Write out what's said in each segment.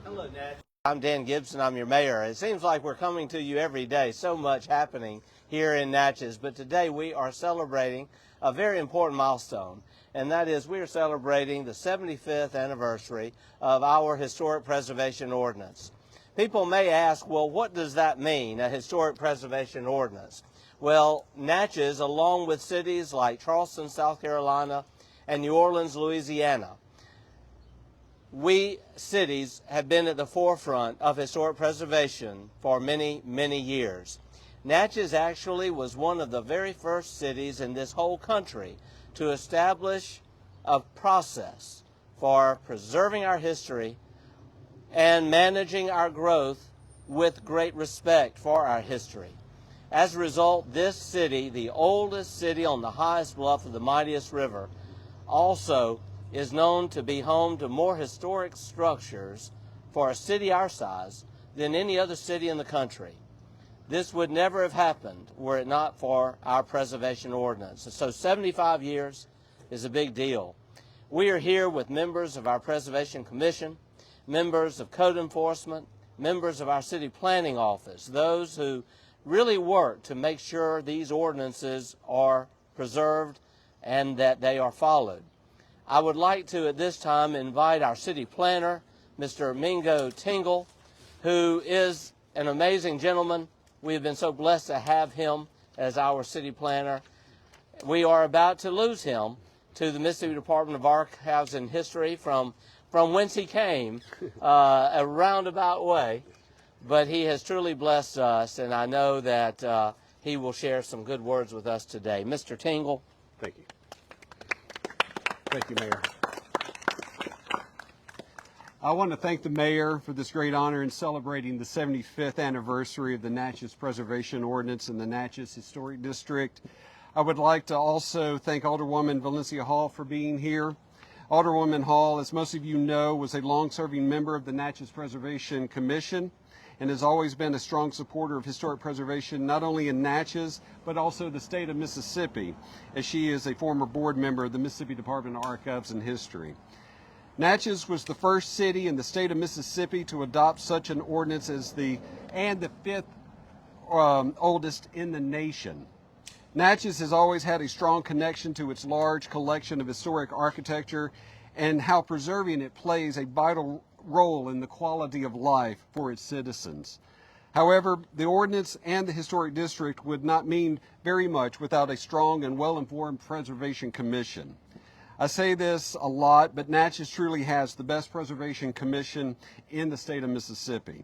Hello, Natchez. I'm Dan Gibson. I'm your mayor. It seems like we're coming to you every day. So much happening here in Natchez. But today we are celebrating a very important milestone, and that is we are celebrating the 75th anniversary of our Historic Preservation Ordinance. People may ask, well, what does that mean, a Historic Preservation Ordinance? Well, Natchez, along with cities like Charleston, South Carolina, and New Orleans, Louisiana, we cities have been at the forefront of historic preservation for many, many years. Natchez actually was one of the very first cities in this whole country to establish a process for preserving our history and managing our growth with great respect for our history. As a result, this city, the oldest city on the highest bluff of the mightiest river, also is known to be home to more historic structures for a city our size than any other city in the country. This would never have happened were it not for our preservation ordinance. So 75 years is a big deal. We are here with members of our Preservation Commission, members of Code Enforcement, members of our City Planning Office, those who really work to make sure these ordinances are preserved and that they are followed. I would like to at this time invite our city planner, Mr. Mingo Tingle, who is an amazing gentleman. We have been so blessed to have him as our city planner. We are about to lose him to the Mississippi Department of Archives and History from whence he came, a roundabout way. But he has truly blessed us, and I know that he will share some good words with us today. Mr. Tingle. Thank you. Thank you, Mayor. I want to thank the Mayor for this great honor in celebrating the 75th anniversary of the Natchez Preservation Ordinance in the Natchez Historic District. I would like to also thank Alderwoman Valencia Hall for being here. Alderwoman Hall, as most of you know, was a long-serving member of the Natchez Preservation Commission and has always been a strong supporter of historic preservation, not only in Natchez, but also the state of Mississippi, as she is a former board member of the Mississippi Department of Archives and History. Natchez was the first city in the state of Mississippi to adopt such an ordinance as the fifth oldest in the nation. Natchez has always had a strong connection to its large collection of historic architecture and how preserving it plays a vital role in the quality of life for its citizens. However, the ordinance and the historic district would not mean very much without a strong and well-informed preservation commission. I say this a lot, but Natchez truly has the best preservation commission in the state of Mississippi.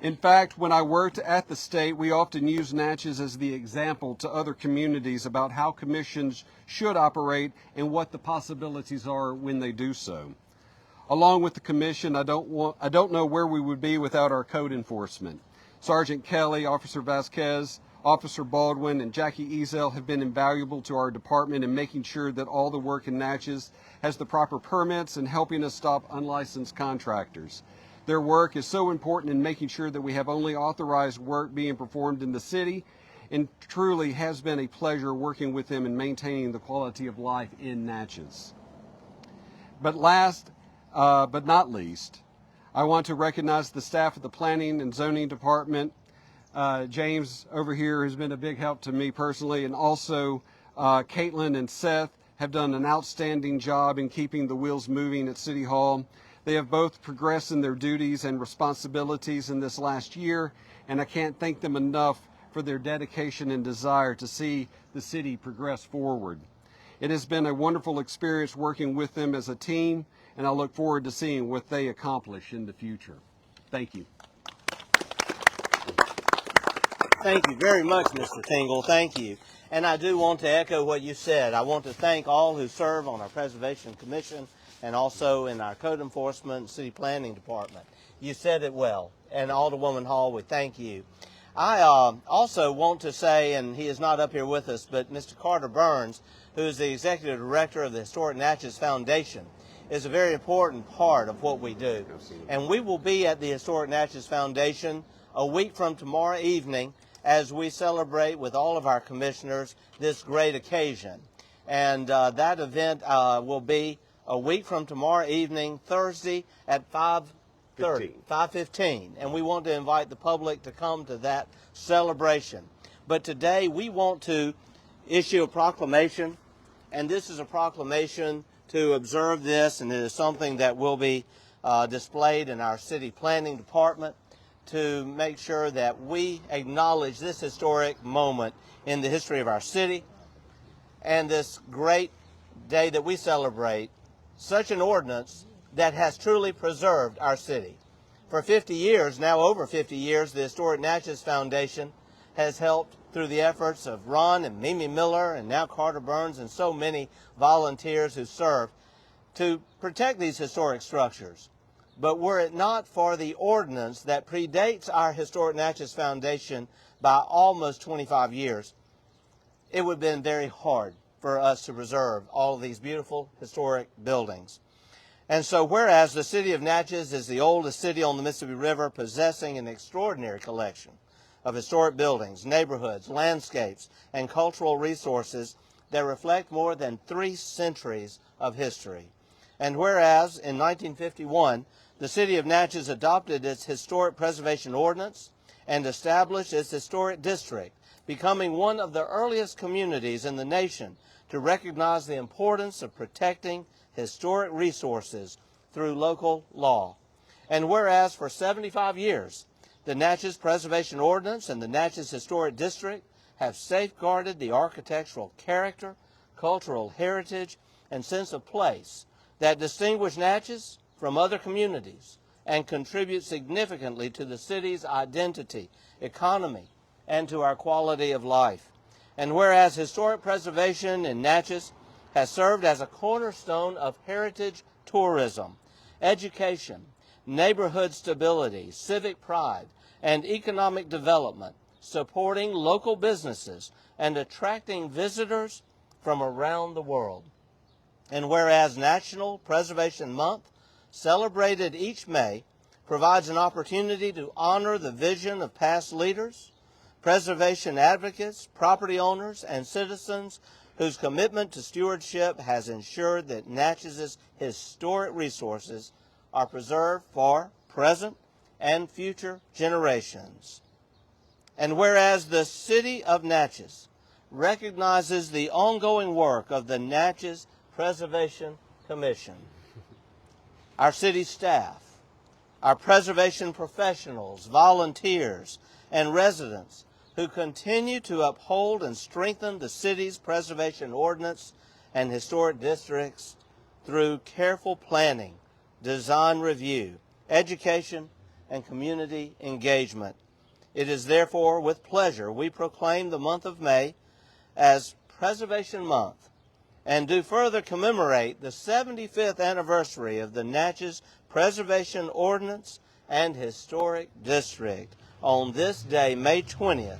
In fact, when I worked at the state, we often used Natchez as the example to other communities about how commissions should operate and what the possibilities are when they do so. Along with the commission, I don't know where we would be without our code enforcement. Sergeant Kelly, Officer Vasquez, Officer Baldwin, and Jackie Ezel have been invaluable to our department in making sure that all the work in Natchez has the proper permits and helping us stop unlicensed contractors. Their work is so important in making sure that we have only authorized work being performed in the city, and truly has been a pleasure working with them in maintaining the quality of life in Natchez. But last, but not least, I want to recognize the staff of the Planning and Zoning Department. James over here has been a big help to me personally, and also Caitlin and Seth have done an outstanding job in keeping the wheels moving at City Hall. They have both progressed in their duties and responsibilities in this last year, and I can't thank them enough for their dedication and desire to see the city progress forward. It has been a wonderful experience working with them as a team, and I look forward to seeing what they accomplish in the future. Thank you. Thank you very much, Mr. Tingle. Thank you. And I do want to echo what you said. I want to thank all who serve on our Preservation Commission and also in our Code Enforcement and City Planning Department. You said it well. And Alderwoman Hall, we thank you. I also want to say, and he is not up here with us, but Mr. Carter Burns, who is the Executive Director of the Historic Natchez Foundation, is a very important part of what we do. Absolutely. And we will be at the Historic Natchez Foundation a week from tomorrow evening as we celebrate with all of our commissioners this great occasion. And that event will be a week from tomorrow evening, Thursday at 5:15. And we want to invite the public to come to that celebration. But today we want to issue a proclamation, and this is a proclamation to observe this, and it is something that will be displayed in our city planning department to make sure that we acknowledge this historic moment in the history of our city and this great day that we celebrate, such an ordinance that has truly preserved our city. For 50 years, now over 50 years, the Historic Natchez Foundation has helped through the efforts of Ron and Mimi Miller and now Carter Burns and so many volunteers who serve to protect these historic structures. But were it not for the ordinance that predates our Historic Natchez Foundation by almost 25 years, it would have been very hard for us to preserve all of these beautiful historic buildings. And so whereas the city of Natchez is the oldest city on the Mississippi River, possessing an extraordinary collection of historic buildings, neighborhoods, landscapes, and cultural resources that reflect more than 3 centuries of history. And whereas in 1951, the city of Natchez adopted its Historic Preservation Ordinance and established its historic district, becoming one of the earliest communities in the nation to recognize the importance of protecting historic resources through local law. And whereas for 75 years, the Natchez Preservation Ordinance and the Natchez Historic District have safeguarded the architectural character, cultural heritage, and sense of place that distinguish Natchez from other communities and contribute significantly to the city's identity, economy, and to our quality of life. And whereas historic preservation in Natchez has served as a cornerstone of heritage tourism, education, neighborhood stability, civic pride, and economic development, supporting local businesses and attracting visitors from around the world. And whereas National Preservation Month, celebrated each May, provides an opportunity to honor the vision of past leaders, preservation advocates, property owners, and citizens whose commitment to stewardship has ensured that Natchez's historic resources are preserved for present and future generations. And whereas the city of Natchez recognizes the ongoing work of the Natchez Preservation Commission, our city staff, our preservation professionals, volunteers, and residents who continue to uphold and strengthen the city's preservation ordinance and historic districts through careful planning, design review, education, and community engagement. It is therefore with pleasure we proclaim the month of May as Preservation Month and do further commemorate the 75th anniversary of the Natchez Preservation Ordinance and Historic District on this day, May 20th,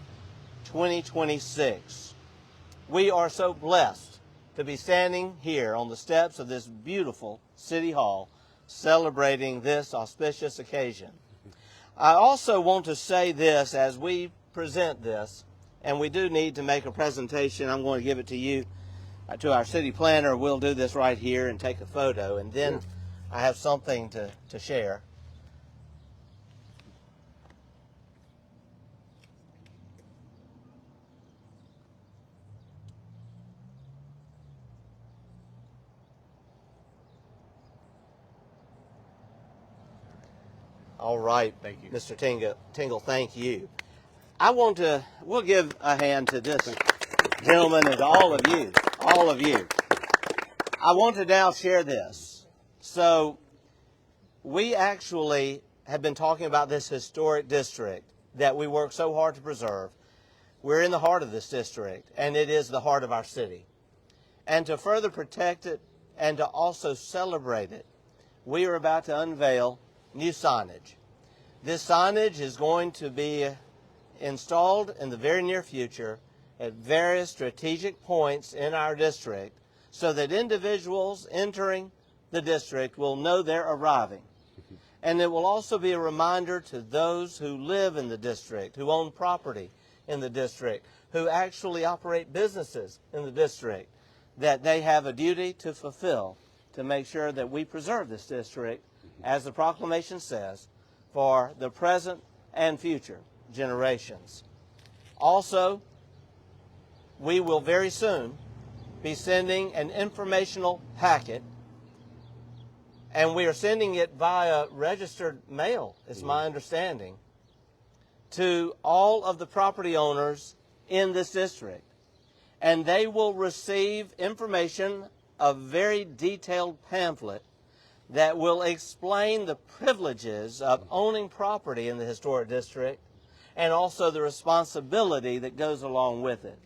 2026. We are so blessed to be standing here on the steps of this beautiful City Hall celebrating this auspicious occasion. I also want to say this as we present this, and we do need to make a presentation. I'm going to give it to you, to our city planner. We'll do this right here and take a photo, and then I have something to share. All right. Thank you. Mr. Tingle, thank you. We'll give a hand to this gentleman and to all of you. I want to now share this. So we actually have been talking about this historic district that we work so hard to preserve. We're in the heart of this district, and it is the heart of our city. And to further protect it and to also celebrate it, we are about to unveil new signage. This signage is going to be installed in the very near future at various strategic points in our district so that individuals entering the district will know they're arriving. And it will also be a reminder to those who live in the district, who own property in the district, who actually operate businesses in the district, that they have a duty to fulfill to make sure that we preserve this district, as the proclamation says, for the present and future generations. Also, we will very soon be sending an informational packet, and we are sending it via registered mail, is my understanding, to all of the property owners in this district. And they will receive information, a very detailed pamphlet that will explain the privileges of owning property in the historic district and also the responsibility that goes along with it.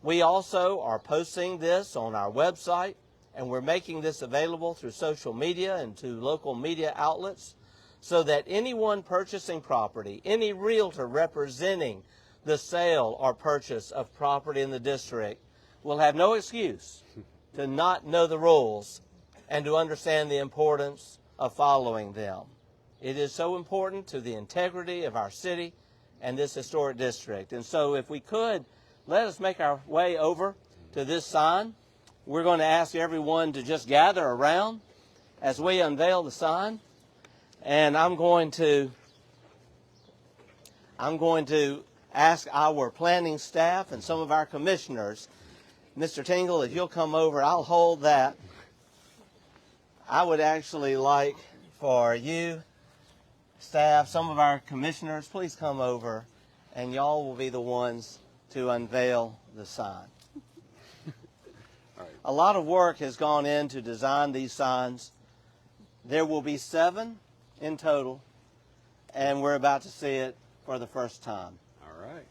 We also are posting this on our website, and we're making this available through social media and to local media outlets so that anyone purchasing property, any realtor representing the sale or purchase of property in the district will have no excuse to not know the rules and to understand the importance of following them. It is so important to the integrity of our city and this historic district. And so if we could, let us make our way over to this sign. We're going to ask everyone to just gather around as we unveil the sign. And I'm going to ask our planning staff and some of our commissioners. Mr. Tingle, if you'll come over, I'll hold that. I would actually like for you, staff, some of our commissioners, please come over, and y'all will be the ones to unveil the sign. A lot of work has gone in to design these signs. There will be 7 in total, and we're about to see it for the first time. All right.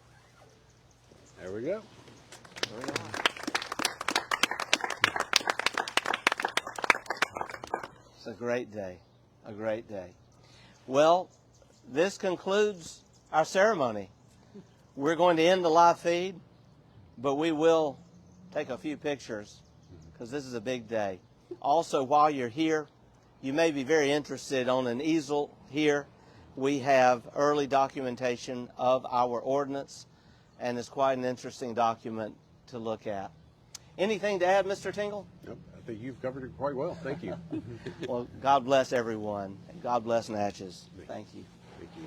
There we go. It's a great day, a great day. Well, this concludes our ceremony. We're going to end the live feed, but we will take a few pictures because this is a big day. Also, while you're here, you may be very interested on an easel here. We have early documentation of our ordinance, and it's quite an interesting document to look at. Anything to add, Mr. Tingle? Nope, I think you've covered it quite well. Thank you. Well, God bless everyone, and God bless Natchez. Thank you. Thank you.